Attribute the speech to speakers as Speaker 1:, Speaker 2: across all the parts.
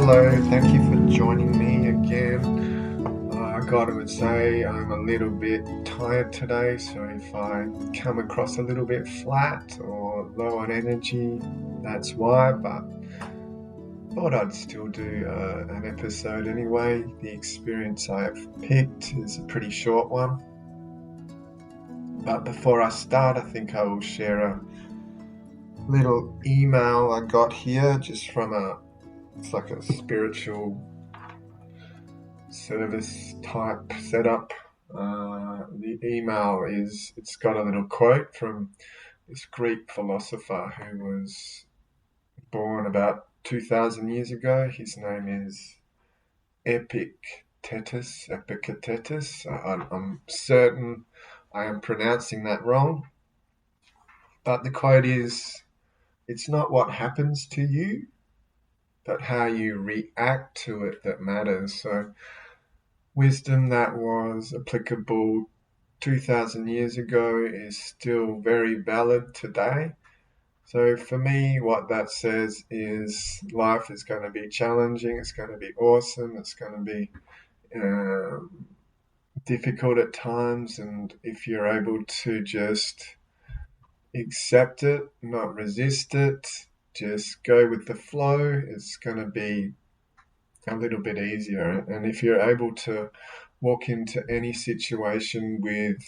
Speaker 1: Hello, thank you for joining me again. I gotta say, I'm a little bit tired today, so if I come across a little bit flat or low on energy, that's why. But thought I'd still do an episode anyway. The experience I've picked is a pretty short one. But before I start, I think I will share a little email I got here just from it's like a spiritual service type setup. The email it's got a little quote from this Greek philosopher who was born about 2,000 years ago. His name is Epictetus. I'm certain I am pronouncing that wrong, but the quote is, "It's not what happens to you, but how you react to it that matters." So wisdom that was applicable 2,000 years ago is still very valid today. So for me, what that says is life is going to be challenging, it's going to be awesome, it's going to be difficult at times, and if you're able to just accept it, not resist it, just go with the flow, it's going to be a little bit easier. And if you're able to walk into any situation with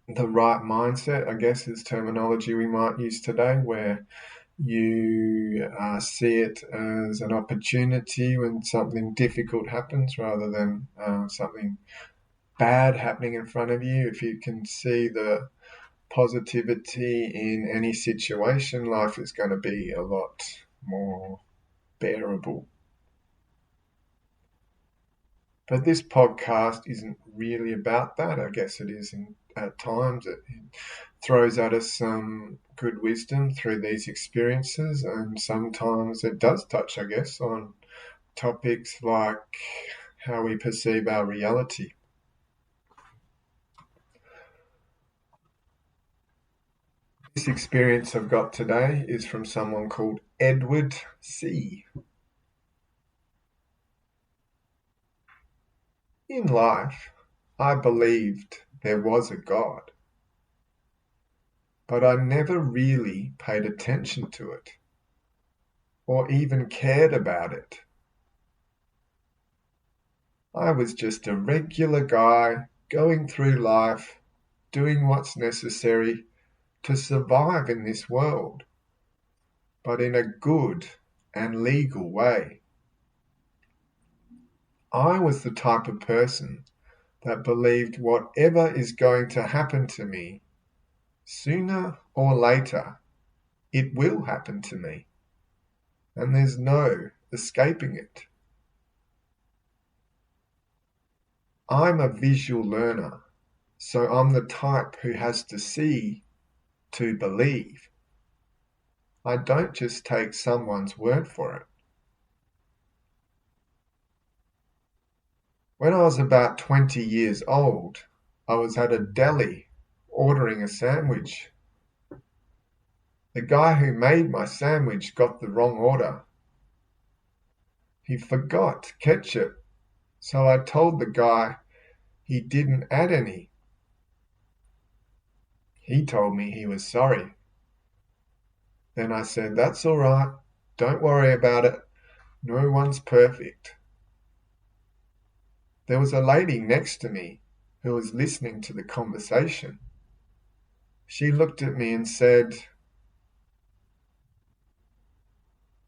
Speaker 1: the right mindset, I guess is terminology we might use today, where you see it as an opportunity when something difficult happens rather than something bad happening in front of you. If you can see the positivity in any situation, life is going to be a lot more bearable. But this podcast isn't really about that. I guess it is at times. It throws at us some good wisdom through these experiences, and sometimes it does touch, I guess, on topics like how we perceive our reality. This experience I've got today is from someone called Edward C. In life, I believed there was a God, but I never really paid attention to it or even cared about it. I was just a regular guy going through life, doing what's necessary to survive in this world, but in a good and legal way. I was the type of person that believed whatever is going to happen to me, sooner or later, it will happen to me, and there's no escaping it. I'm a visual learner, so I'm the type who has to see to believe. I don't just take someone's word for it. When I was about 20 years old, I was at a deli ordering a sandwich. The guy who made my sandwich got the wrong order. He forgot ketchup, so I told the guy he didn't add any. He told me he was sorry. Then I said, "That's all right, don't worry about it, no one's perfect." There was a lady next to me who was listening to the conversation. She looked at me and said,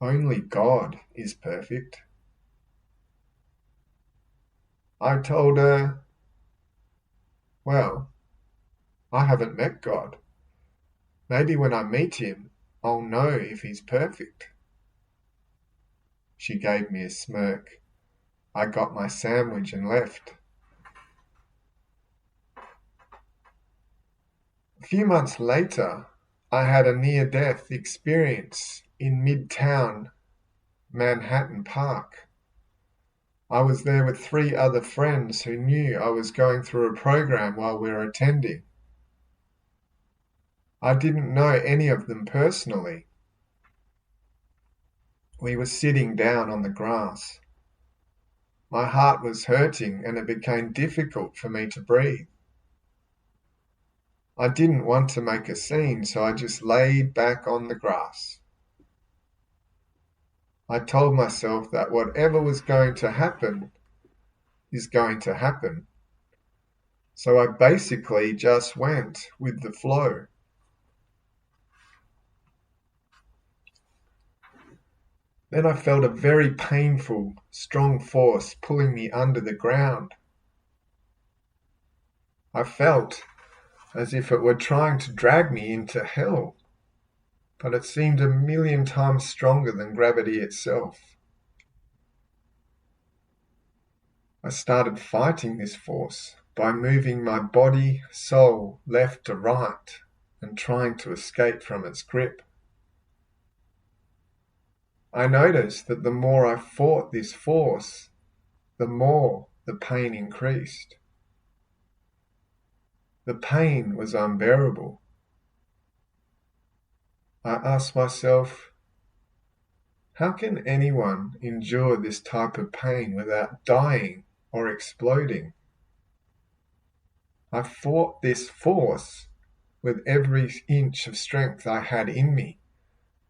Speaker 1: "Only God is perfect." I told her, "Well, I haven't met God. Maybe when I meet him, I'll know if he's perfect." She gave me a smirk. I got my sandwich and left. A few months later, I had a near-death experience in Midtown Manhattan Park. I was there with 3 other friends who knew I was going through a program while we were attending. I didn't know any of them personally. We were sitting down on the grass. My heart was hurting and it became difficult for me to breathe. I didn't want to make a scene, so I just laid back on the grass. I told myself that whatever was going to happen is going to happen. So I basically just went with the flow. Then I felt a very painful, strong force pulling me under the ground. I felt as if it were trying to drag me into hell, but it seemed a million times stronger than gravity itself. I started fighting this force by moving my body, soul, left to right and trying to escape from its grip. I noticed that the more I fought this force, the more the pain increased. The pain was unbearable. I asked myself, how can anyone endure this type of pain without dying or exploding? I fought this force with every inch of strength I had in me,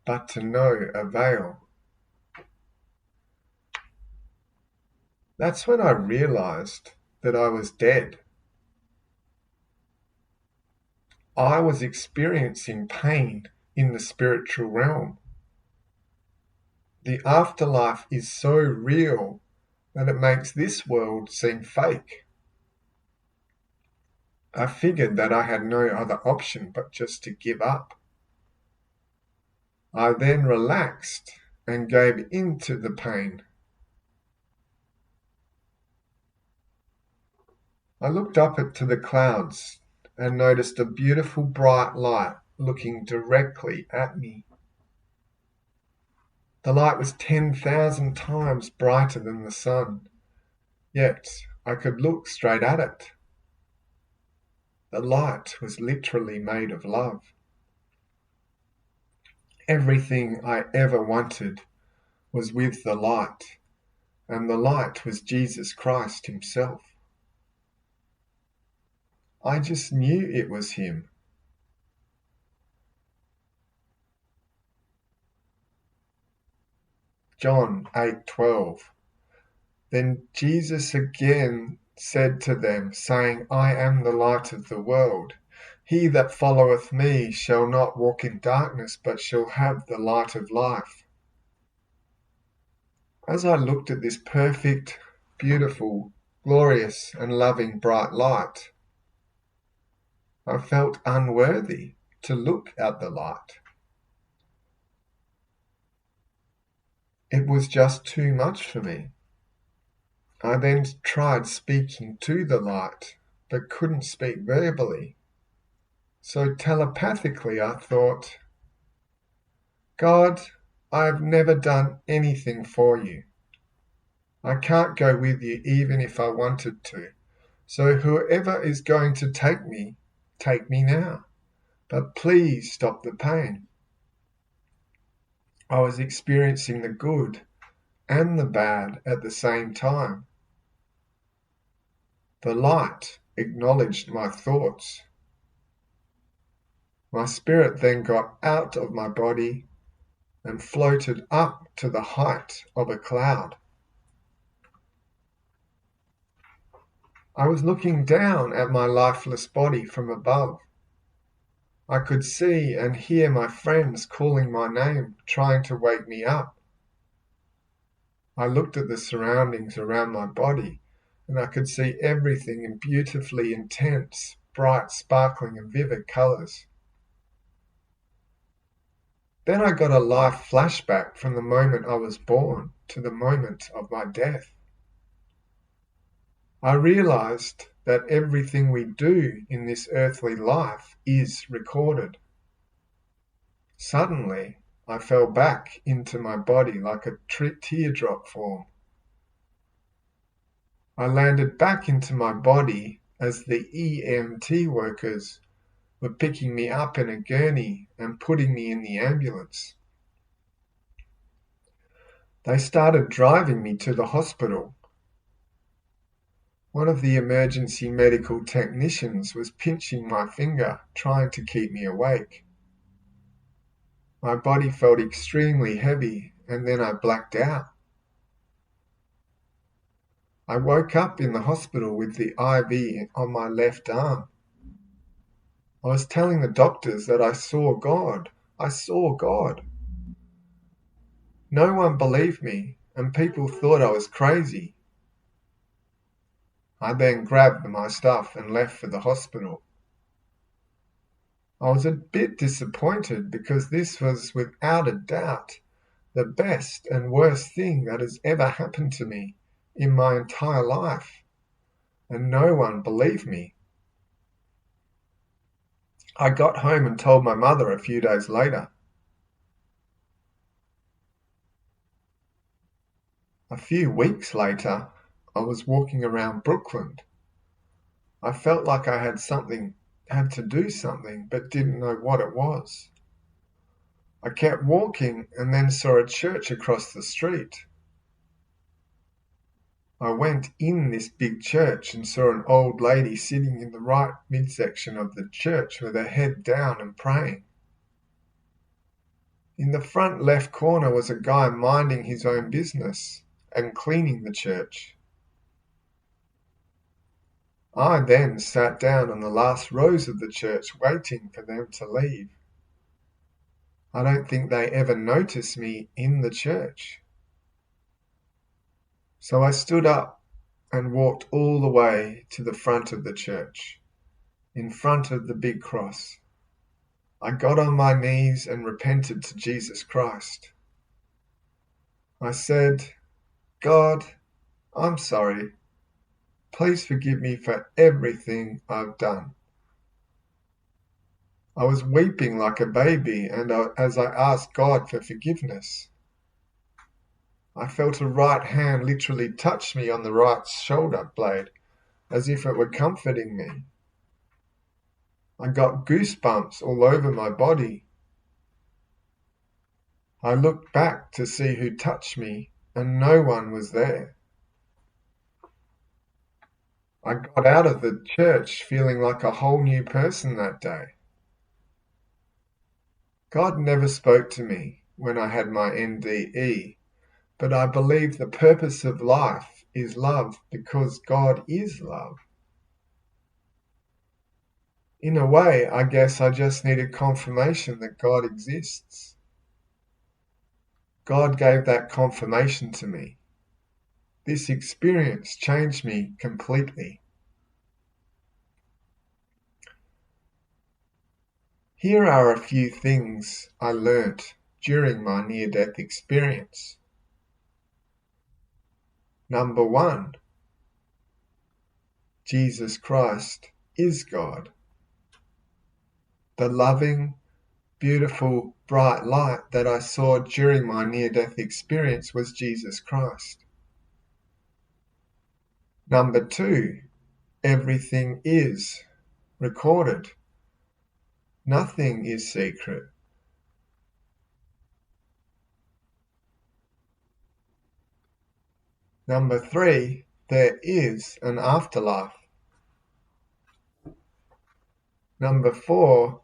Speaker 1: but to no avail. That's when I realized that I was dead. I was experiencing pain in the spiritual realm. The afterlife is so real that it makes this world seem fake. I figured that I had no other option but just to give up. I then relaxed and gave into the pain. I looked up to the clouds and noticed a beautiful bright light looking directly at me. The light was 10,000 times brighter than the sun, yet I could look straight at it. The light was literally made of love. Everything I ever wanted was with the light, and the light was Jesus Christ himself. I just knew it was him. John 8:12. Then Jesus again said to them, saying, I am the light of the world. He that followeth me shall not walk in darkness, but shall have the light of life. As I looked at this perfect, beautiful, glorious, and loving bright light, I felt unworthy to look at the light. It was just too much for me. I then tried speaking to the light, but couldn't speak verbally. So telepathically I thought, God, I have never done anything for you. I can't go with you even if I wanted to. So whoever is going to take me now. But please stop the pain. I was experiencing the good and the bad at the same time. The light acknowledged my thoughts. My spirit then got out of my body and floated up to the height of a cloud. I was looking down at my lifeless body from above. I could see and hear my friends calling my name, trying to wake me up. I looked at the surroundings around my body, and I could see everything in beautifully intense, bright, sparkling, and vivid colours. Then I got a life flashback from the moment I was born to the moment of my death. I realized that everything we do in this earthly life is recorded. Suddenly, I fell back into my body like a teardrop form. I landed back into my body as the EMT workers were picking me up in a gurney and putting me in the ambulance. They started driving me to the hospital. One of the emergency medical technicians was pinching my finger, trying to keep me awake. My body felt extremely heavy, and then I blacked out. I woke up in the hospital with the IV on my left arm. I was telling the doctors that I saw God. I saw God. No one believed me, and people thought I was crazy. I then grabbed my stuff and left for the hospital. I was a bit disappointed because this was without a doubt the best and worst thing that has ever happened to me in my entire life, and no one believed me. I got home and told my mother a few days later. A few weeks later, I was walking around Brooklyn. I felt like I had to do something, but didn't know what it was. I kept walking and then saw a church across the street. I went in this big church and saw an old lady sitting in the right midsection of the church with her head down and praying. In the front left corner was a guy minding his own business and cleaning the church. I then sat down on the last rows of the church waiting for them to leave. I don't think they ever noticed me in the church. So I stood up and walked all the way to the front of the church, in front of the big cross. I got on my knees and repented to Jesus Christ. I said, God, I'm sorry. Please forgive me for everything I've done. I was weeping like a baby as I asked God for forgiveness. I felt a right hand literally touch me on the right shoulder blade, as if it were comforting me. I got goosebumps all over my body. I looked back to see who touched me, and no one was there. I got out of the church feeling like a whole new person that day. God never spoke to me when I had my NDE, but I believe the purpose of life is love because God is love. In a way, I guess I just needed confirmation that God exists. God gave that confirmation to me. This experience changed me completely. Here are a few things I learnt during my near-death experience. Number 1, Jesus Christ is God. The loving, beautiful, bright light that I saw during my near-death experience was Jesus Christ. Number 2, everything is recorded. Nothing is secret. Number 3, there is an afterlife. Number 4,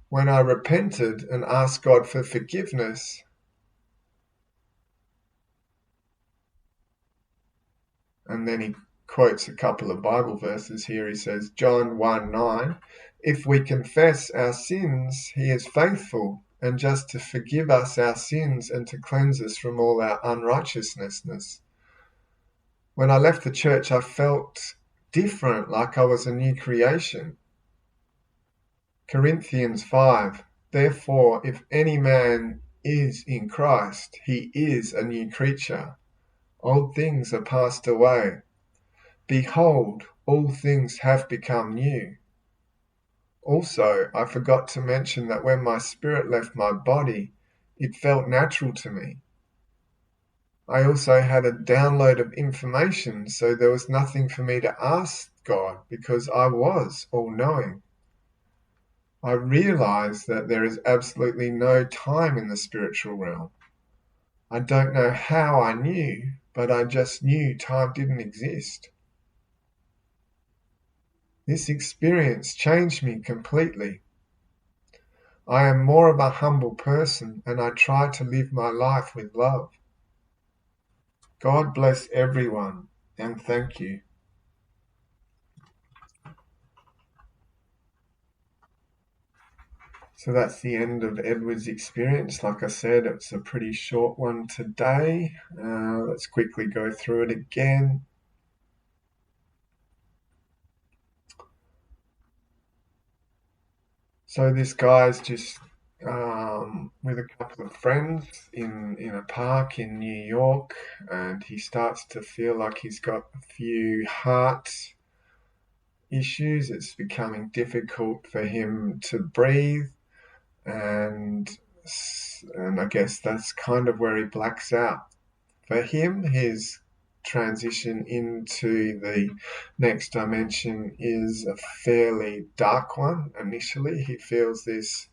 Speaker 1: when I repented and asked God for forgiveness, and then he quotes a couple of Bible verses here. He says, John 1:9, if we confess our sins, he is faithful and just to forgive us our sins and to cleanse us from all our unrighteousness. When I left the church, I felt different, like I was a new creation. Corinthians 5, therefore, if any man is in Christ, he is a new creature. Old things are passed away. Behold, all things have become new. Also, I forgot to mention that when my spirit left my body, it felt natural to me. I also had a download of information, so there was nothing for me to ask God because I was all-knowing. I realized that there is absolutely no time in the spiritual realm. I don't know how I knew, but I just knew time didn't exist. This experience changed me completely. I am more of a humble person and I try to live my life with love. God bless everyone and thank you. So that's the end of Edward's experience. Like I said, it's a pretty short one today. Let's quickly go through it again. So this guy's just with a couple of friends in a park in New York, and he starts to feel like he's got a few heart issues. It's becoming difficult for him to breathe, and and I guess that's kind of where he blacks out. For him, his transition into the next dimension is a fairly dark one. Initially, he feels this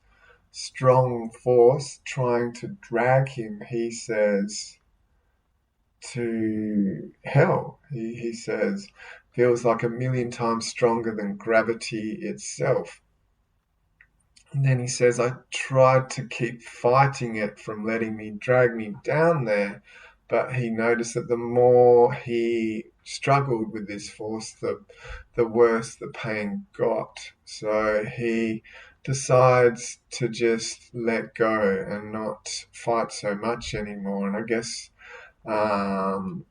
Speaker 1: strong force trying to drag him, he says, to hell. He says, feels like a million times stronger than gravity itself. And then he says, I tried to keep fighting it from letting me drag me down there, but he noticed that the more he struggled with this force, the worse the pain got. So he decides to just let go and not fight so much anymore. And I guess um,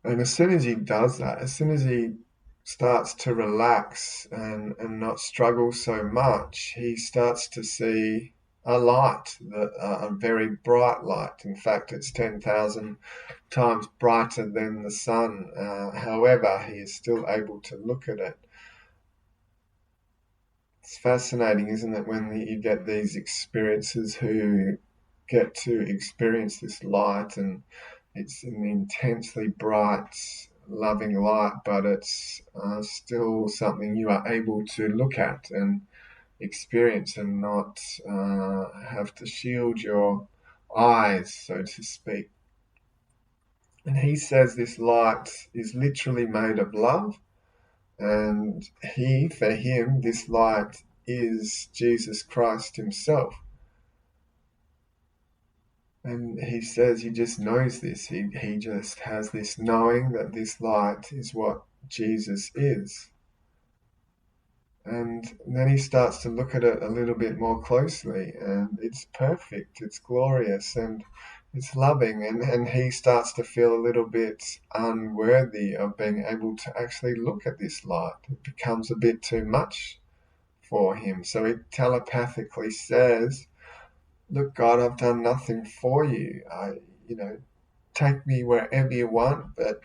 Speaker 1: And as soon as he does that, as soon as he starts to relax and not struggle so much, he starts to see a light, a very bright light. In fact, it's 10,000 times brighter than the sun. However, he is still able to look at it. It's fascinating, isn't it, when you get these experiences who get to experience this light, and it's an intensely bright, loving light, but it's still something you are able to look at and experience and not have to shield your eyes, so to speak. And he says this light is literally made of love, and for him, this light is Jesus Christ himself. And he says he just knows this. He just has this knowing that this light is what Jesus is. And then he starts to look at it a little bit more closely, and it's perfect, it's glorious, and it's loving. And he starts to feel a little bit unworthy of being able to actually look at this light. It becomes a bit too much for him. So he telepathically says, look, God, I've done nothing for you. Take me wherever you want, but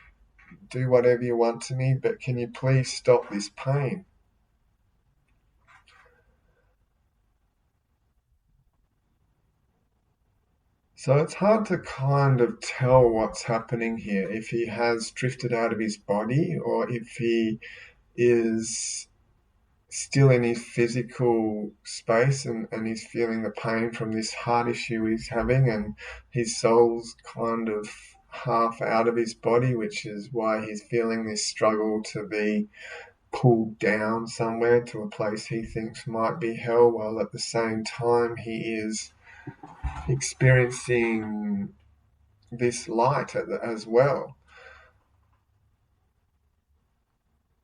Speaker 1: do whatever you want to me, but can you please stop this pain? So it's hard to kind of tell what's happening here, if he has drifted out of his body or if he is still in his physical space and he's feeling the pain from this heart issue he's having, and his soul's kind of half out of his body, which is why he's feeling this struggle to be pulled down somewhere to a place he thinks might be hell, while at the same time he is experiencing this light as well.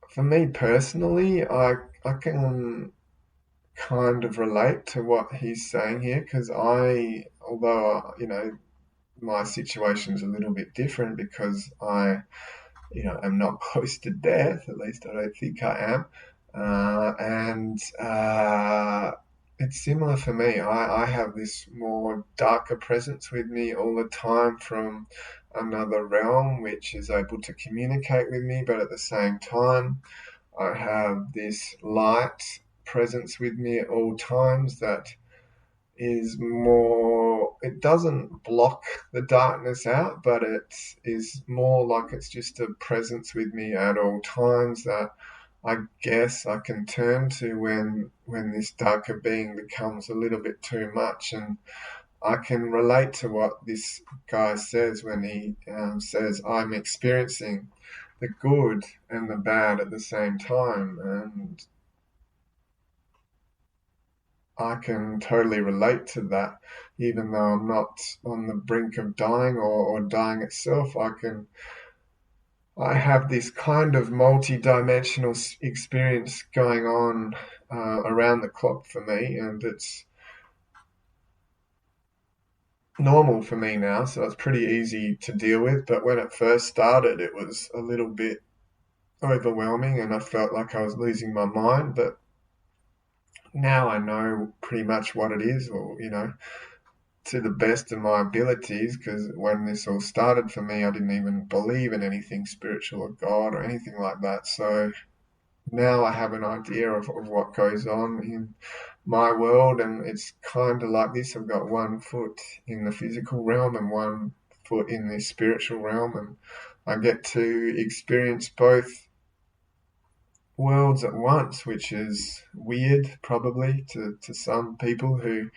Speaker 1: For me personally, I can kind of relate to what he's saying here, because although my situation's a little bit different because I'm not close to death. At least I don't think I am. And It's similar for me. I have this more darker presence with me all the time from another realm, which is able to communicate with me, but at the same time, I have this light presence with me at all times that is more, it doesn't block the darkness out, but it is more like it's just a presence with me at all times that I guess I can turn to when this darker being becomes a little bit too much. And I can relate to what this guy says when he says, I'm experiencing the good and the bad at the same time. And I can totally relate to that, even though I'm not on the brink of dying or dying itself. I have this kind of multi-dimensional experience going on around the clock for me, and it's normal for me now, so it's pretty easy to deal with. But when it first started, it was a little bit overwhelming, and I felt like I was losing my mind. But now I know pretty much what it is, or to the best of my abilities, because when this all started for me, I didn't even believe in anything spiritual or God or anything like that. So now I have an idea of what goes on in my world, and it's kind of like this. I've got one foot in the physical realm and one foot in the spiritual realm, and I get to experience both worlds at once, which is weird probably to some people who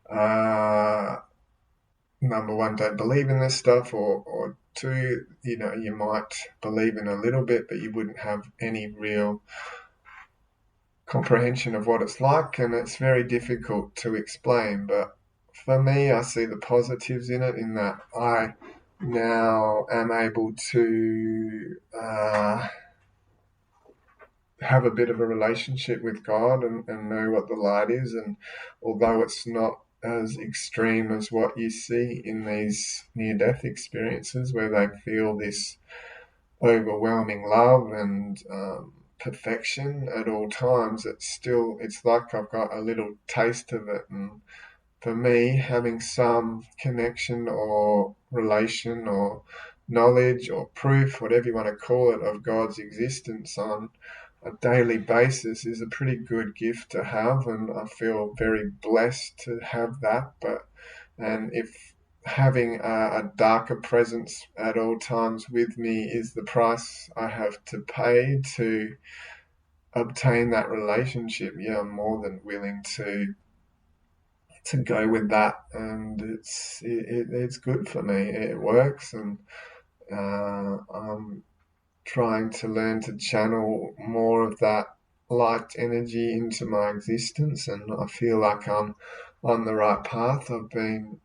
Speaker 1: uh, number one, don't believe in this stuff, or two, you might believe in a little bit, but you wouldn't have any real comprehension of what it's like, and it's very difficult to explain. But for me, I see the positives in it, in that I now am able to have a bit of a relationship with God, and know what the light is. And although it's not as extreme as what you see in these near-death experiences where they feel this overwhelming love and perfection at all times, it's like I've got a little taste of it. And for me, having some connection or relation or knowledge or proof, whatever you want to call it, of God's existence on a daily basis is a pretty good gift to have, and I feel very blessed to have that. And if having a darker presence at all times with me is the price I have to pay to obtain that relationship, yeah, I'm more than willing to go with that. And it's good for me. It works, and I'm trying to learn to channel more of that light energy into my existence, and I feel like I'm on the right path. I've been,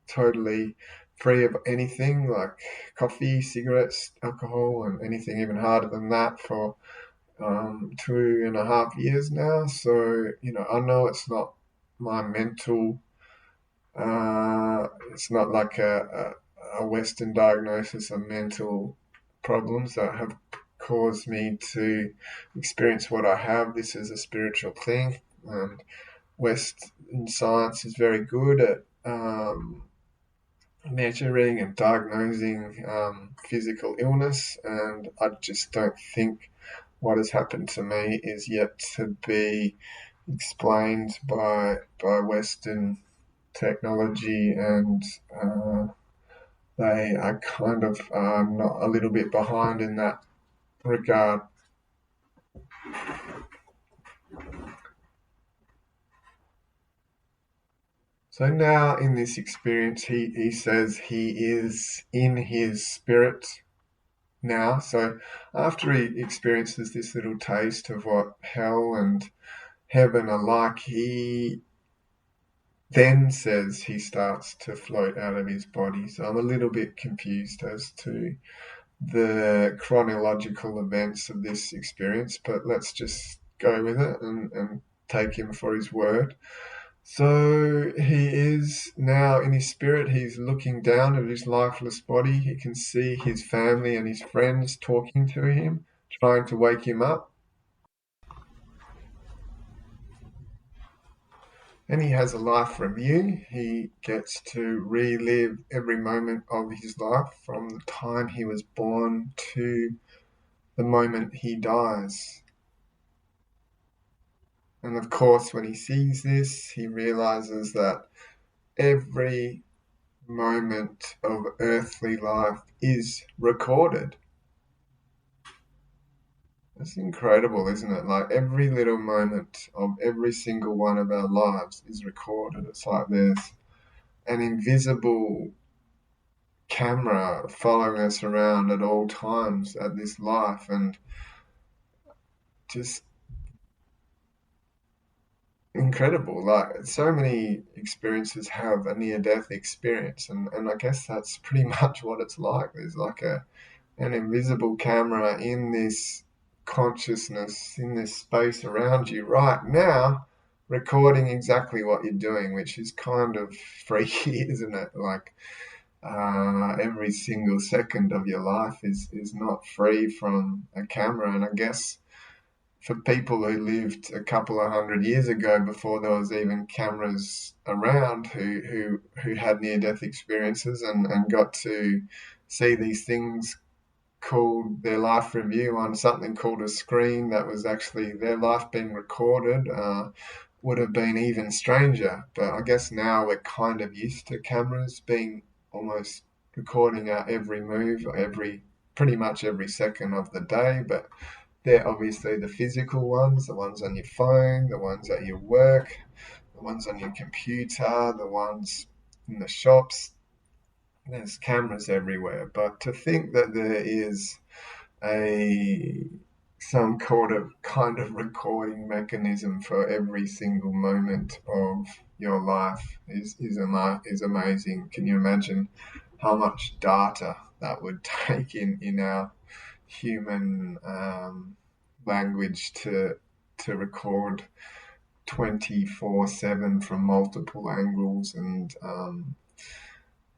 Speaker 1: totally free of anything like coffee, cigarettes, alcohol, and anything even harder than that for 2.5 years now. So, I know it's not my mental, it's not like a Western diagnosis of mental problems that have caused me to experience what I have. This is a spiritual thing, and Western science is very good at measuring and diagnosing physical illness, and I just don't think what has happened to me is yet to be explained by Western technology, and they are kind of not a little bit behind in that regard. So now in this experience, he says he is in his spirit now. So after he experiences this little taste of what hell and heaven are like, he then says he starts to float out of his body. So I'm a little bit confused as to the chronological events of this experience, but let's just go with it and take him for his word. So he is now in his spirit, he's looking down at his lifeless body. He can see his family and his friends talking to him, trying to wake him up. And he has a life review. He gets to relive every moment of his life from the time he was born to the moment he dies. And of course, when he sees this, he realizes that every moment of earthly life is recorded. It's incredible, isn't it? Like every little moment of every single one of our lives is recorded. It's like there's an invisible camera following us around at all times at this life, and just incredible. Like so many experiences have a near death experience, and I guess that's pretty much what it's like. There's like an invisible camera in this consciousness, in this space around you right now, recording exactly what you're doing, which is kind of freaky, isn't it? Like every single second of your life is not free from a camera. And I guess for people who lived a couple of hundred years ago before there was even cameras around who had near death experiences and got to see these things called their life review on something called a screen that was actually their life being recorded, would have been even stranger. But I guess now we're kind of used to cameras being almost recording our every move, every pretty much every second of the day. But they're obviously the physical ones, the ones on your phone, the ones at your work, the ones on your computer, the ones in the shops. There's cameras everywhere. But to think that there is a some kind of recording mechanism for every single moment of your life is amazing. Can you imagine how much data that would take in our human language to record 24/7 from multiple angles, and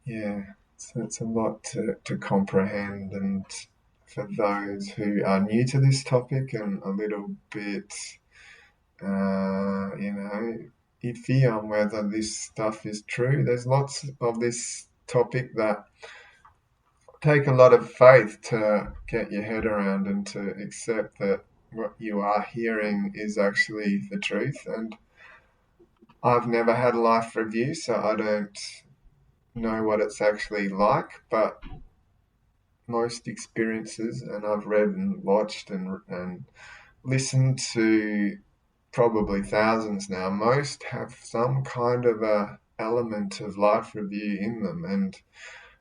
Speaker 1: yeah, so it's a lot to comprehend. And for those who are new to this topic and a little bit, iffy on whether this stuff is true, there's lots of this topic that take a lot of faith to get your head around and to accept that what you are hearing is actually the truth. And I've never had a life review, so I don't know what it's actually like, but most experiences, and I've read and watched and listened to probably thousands now, most have some kind of a element of life review in them. And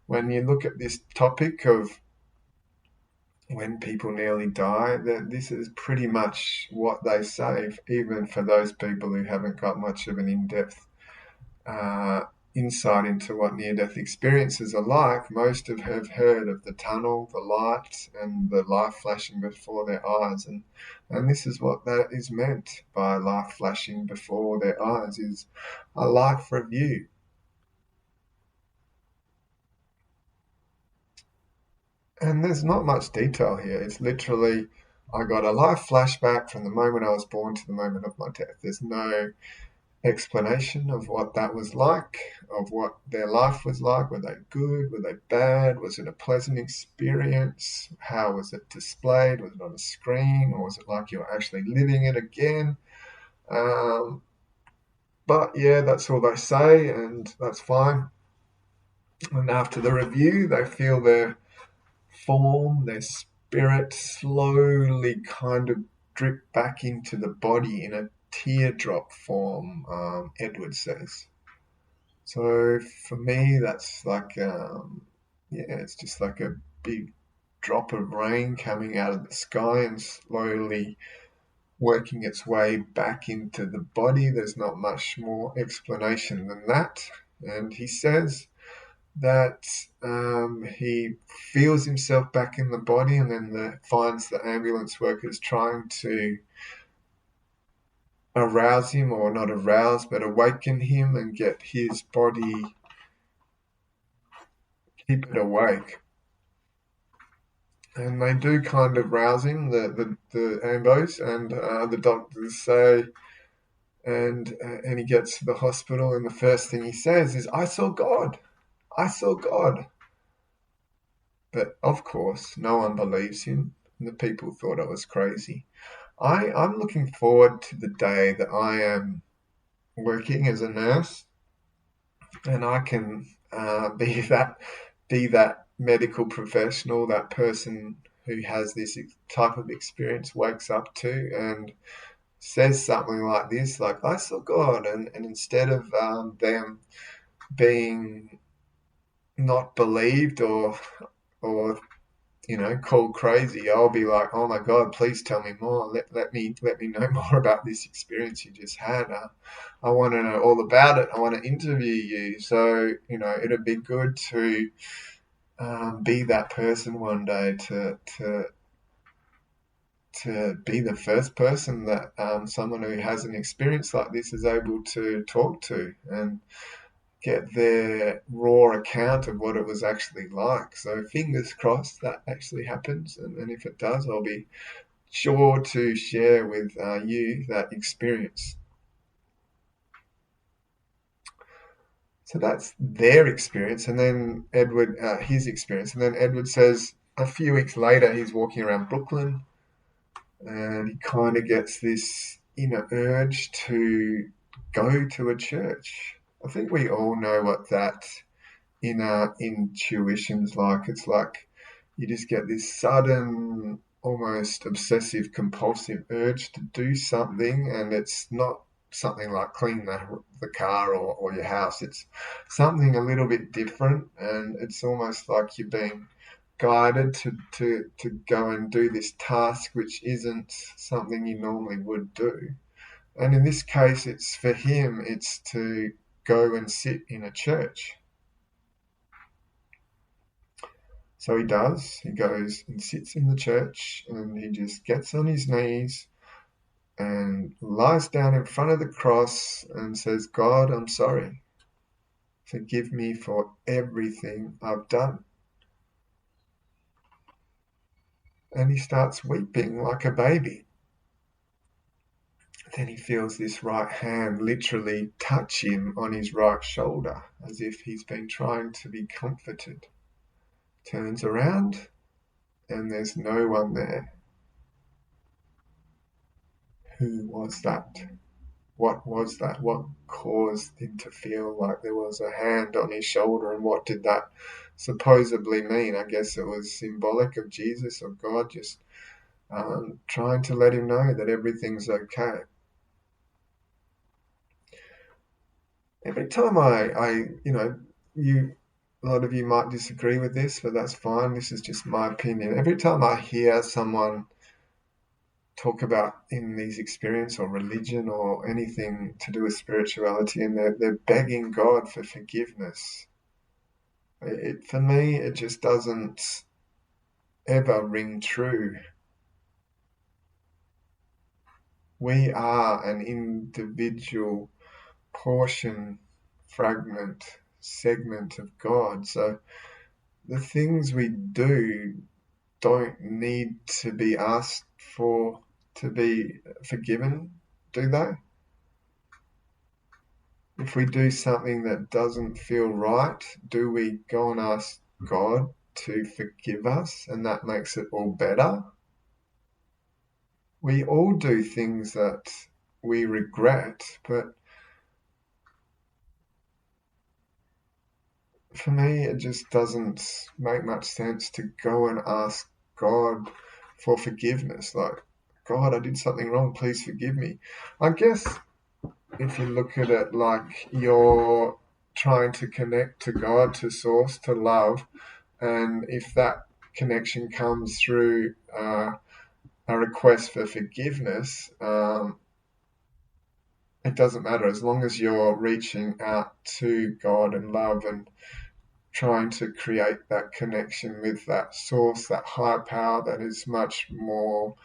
Speaker 1: when you look at this topic of when people nearly die, that this is pretty much what they say, even for those people who haven't got much of an in-depth uh, insight into what near-death experiences are like. Most have heard of the tunnel, the light, and the life flashing before their eyes, and this is what that is meant by life flashing before their eyes, is a life review. And there's not much detail here. It's literally, I got a life flashback from the moment I was born to the moment of my death. There's no explanation of what that was like, of what their life was like. Were they good? Were they bad? Was it a pleasant experience? How was it displayed? Was it on a screen, or was it like you were actually living it again? Um, but yeah, that's all they say, and that's fine. And after the review, they feel their form, their spirit slowly kind of drip back into the body in a teardrop form, Edward says. So for me, that's like, yeah, it's just like a big drop of rain coming out of the sky and slowly working its way back into the body. There's not much more explanation than that. And he says that he feels himself back in the body, and then finds the ambulance workers trying to arouse him, or not arouse, but awaken him and get his body, keep it awake. And they do kind of rouse him, the ambos, and the doctors say, and he gets to the hospital, and the first thing he says is, "I saw God, I saw God." But of course, no one believes him, and the people thought I was crazy. I'm looking forward to the day that I am working as a nurse, and I can be that medical professional, that person who has this type of experience wakes up to and says something like this, like, I saw God, and instead of them being not believed or called crazy, I'll be like, oh my God, please tell me more. Let me know more about this experience you just had. I want to know all about it. I want to interview you. So it'd be good to be that person one day to be the first person that someone who has an experience like this is able to talk to and get their raw account of what it was actually like. So fingers crossed that actually happens, and if it does, I'll be sure to share with you that experience. So that's their experience, and then Edward, his experience, and then Edward says a few weeks later he's walking around Brooklyn, and he kind of gets this inner urge to go to a church. I think we all know what that inner intuition's like. It's like you just get this sudden, almost obsessive compulsive urge to do something, and it's not something like clean the car or your house. It's something a little bit different, and it's almost like you're being guided to go and do this task which isn't something you normally would do. And in this case, it's for him, it's to go and sit in a church. So he does. He goes and sits in the church, and he just gets on his knees and lies down in front of the cross and says, God, I'm sorry. Forgive me for everything I've done. And he starts weeping like a baby. Then he feels this right hand literally touch him on his right shoulder, as if he's been trying to be comforted. Turns around, and there's no one there. Who was that? What was that? What caused him to feel like there was a hand on his shoulder, and what did that supposedly mean? I guess it was symbolic of Jesus, of God, just trying to let him know that everything's okay. Every time a lot of you might disagree with this, but that's fine. This is just my opinion. Every time I hear someone talk about in these experience or religion or anything to do with spirituality, and they're begging God for forgiveness, for me, it just doesn't ever ring true. We are an individual portion, fragment, segment of God. So the things we do don't need to be asked for to be forgiven, do they? If we do something that doesn't feel right, do we go and ask God to forgive us and that makes it all better? We all do things that we regret, but for me, it just doesn't make much sense to go and ask God for forgiveness. Like, God, I did something wrong, please forgive me. I guess if you look at it like you're trying to connect to God, to Source, to love, and if that connection comes through a request for forgiveness, it doesn't matter as long as you're reaching out to God and love and trying to create that connection with that source, that higher power that is much more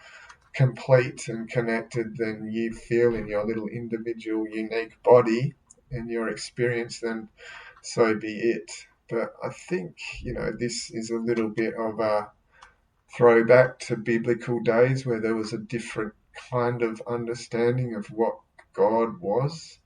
Speaker 1: complete and connected than you feel in your little individual unique body and your experience, then so be it. But I think, this is a little bit of a throwback to biblical days where there was a different kind of understanding of what God was.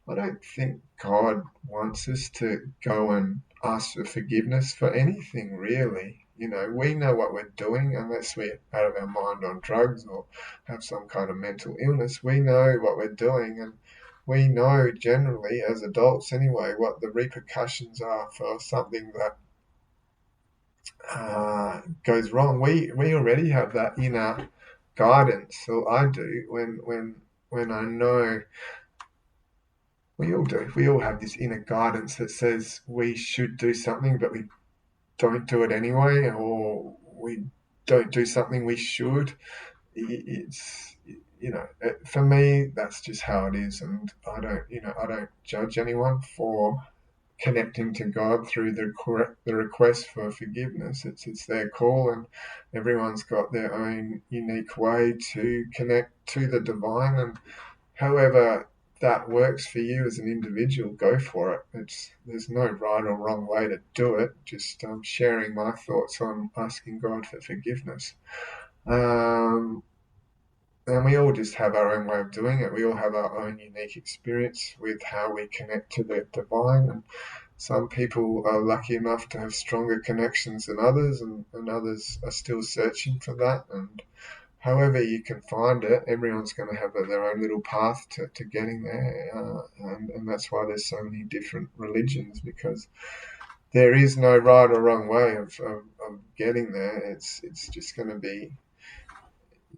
Speaker 1: I don't think God wants us to go and ask for forgiveness for anything, really. We know what we're doing unless we're out of our mind on drugs or have some kind of mental illness. We know what we're doing, and we know generally, as adults anyway, what the repercussions are for something that goes wrong, we already have that inner guidance. So I do when I know. We all do. We all have this inner guidance that says we should do something, but we don't do it anyway, or we don't do something we should. It's for me, that's just how it is, and I don't judge anyone for connecting to God through the request for forgiveness. It's their call, and everyone's got their own unique way to connect to the divine, and however that works for you as an individual, go for it. There's no right or wrong way to do it. Just sharing my thoughts on asking God for forgiveness. Um, and we all just have our own way of doing it. We all have our own unique experience with how we connect to the divine. And some people are lucky enough to have stronger connections than others, and others are still searching for that. And however you can find it, everyone's going to have their own little path to getting there. And that's why there's so many different religions, because there is no right or wrong way of getting there. It's just going to be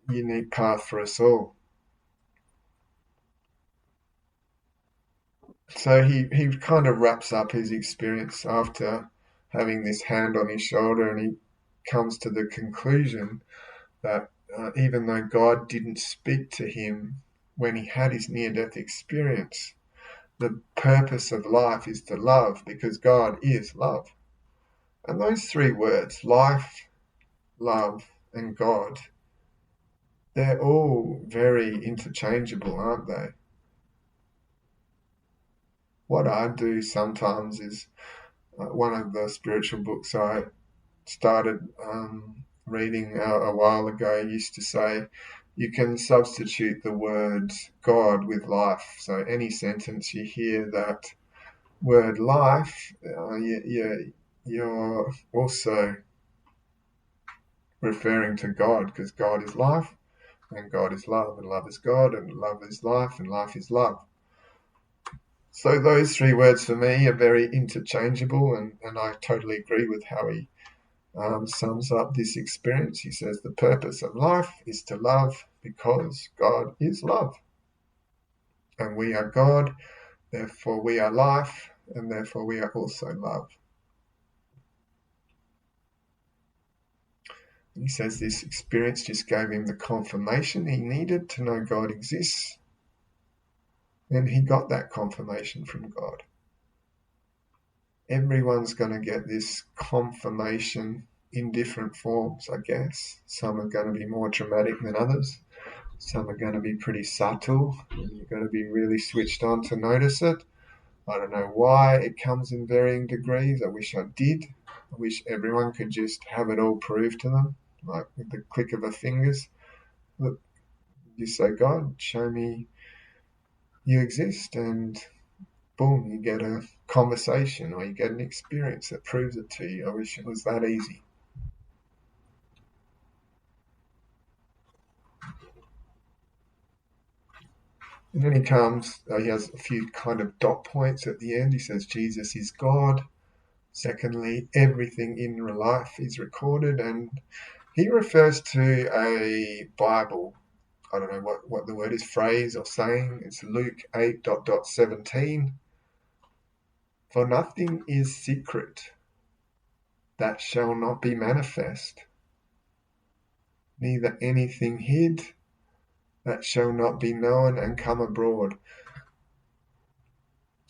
Speaker 1: a unique path for us all. So he kind of wraps up his experience after having this hand on his shoulder, and he comes to the conclusion that even though God didn't speak to him when he had his near-death experience, the purpose of life is to love, because God is love. And those three words, life, love, and God, they're all very interchangeable, aren't they? What I do sometimes is one of the spiritual books I started reading a while ago used to say you can substitute the word God with life. So any sentence you hear that word life, you're also referring to God, because God is life and God is love, and love is God, and love is life, and life is love. So those three words for me are very interchangeable, and I totally agree with how he sums up this experience. He says the purpose of life is to love, because God is love. And we are God, therefore we are life, and therefore we are also love. He says this experience just gave him the confirmation he needed to know God exists. And he got that confirmation from God. Everyone's going to get this confirmation in different forms, I guess. Some are going to be more dramatic than others. Some are going to be pretty subtle, and you're going to be really switched on to notice it. I don't know why it comes in varying degrees. I wish I did. I wish everyone could just have it all proved to them, like with the click of a fingers. Look, you say, God, show me you exist, and boom, you get a conversation or you get an experience that proves it to you. I wish it was that easy. And then he has a few kind of dot points at the end. He says, Jesus is God. Secondly, everything in life is recorded. And he refers to a Bible. I don't know what the word is, phrase or saying. It's Luke 8:17. For nothing is secret that shall not be manifest, neither anything hid that shall not be known and come abroad.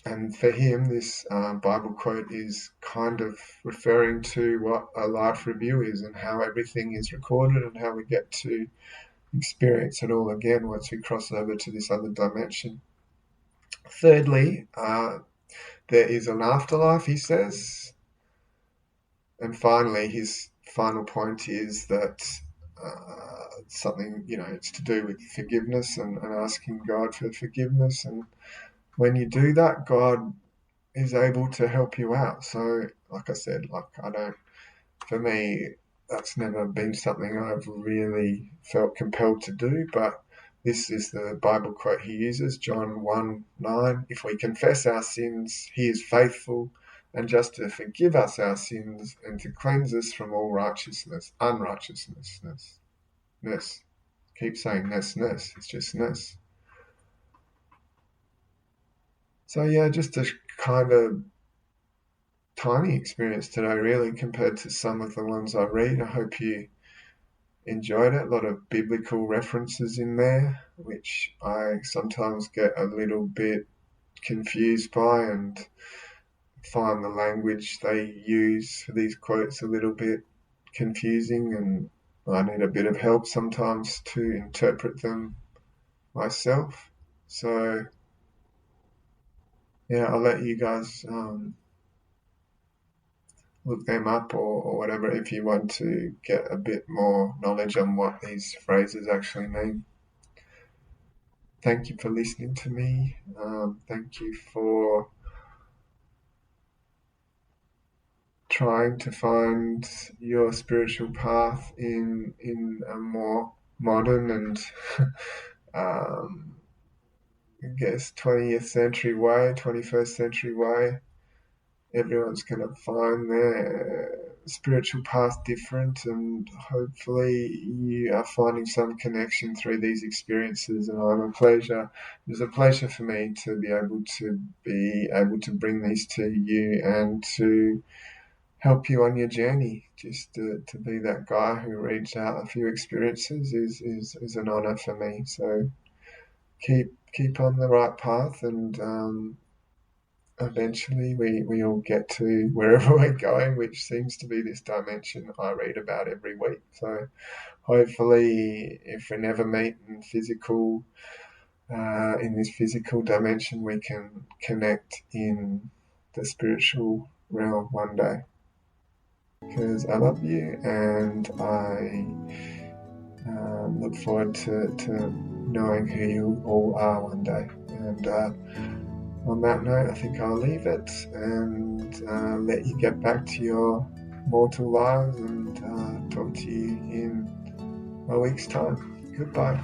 Speaker 1: And for him, this Bible quote is kind of referring to what a life review is, and how everything is recorded, and how we get to experience it all again once we cross over to this other dimension. Thirdly, there is an afterlife, he says. And finally, his final point is that something, it's to do with forgiveness, and asking God for forgiveness. And when you do that, God is able to help you out. So, like I said, for me, that's never been something I've really felt compelled to do, but this is the Bible quote he uses, John 1:9. If we confess our sins, he is faithful and just to forgive us our sins and to cleanse us from all unrighteousness. Keep saying ness. It's just ness. So yeah, just a kind of tiny experience today, really, compared to some of the ones I read. I hope you enjoyed it. A lot of biblical references in there, which I sometimes get a little bit confused by and find the language they use for these quotes a little bit confusing, and I need a bit of help sometimes to interpret them myself. So yeah, I'll let you guys look them up or whatever if you want to get a bit more knowledge on what these phrases actually mean. Thank you for listening to me. Thank you for trying to find your spiritual path in a more modern and I guess 20th century way, 21st century way. Everyone's going to find their spiritual path different, and hopefully you are finding some connection through these experiences. And it was a pleasure for me to be able to bring these to you and to help you on your journey. Just to be that guy who reads out a few experiences is an honor for me. So keep on the right path, and eventually we all get to wherever we're going, which seems to be this dimension I read about every week. So hopefully, if we never meet in this physical dimension, we can connect in the spiritual realm one day. Because I love you, and I look forward to knowing who you all are one day. And on that note, I think I'll leave it and let you get back to your mortal lives, and talk to you in a week's time. Goodbye.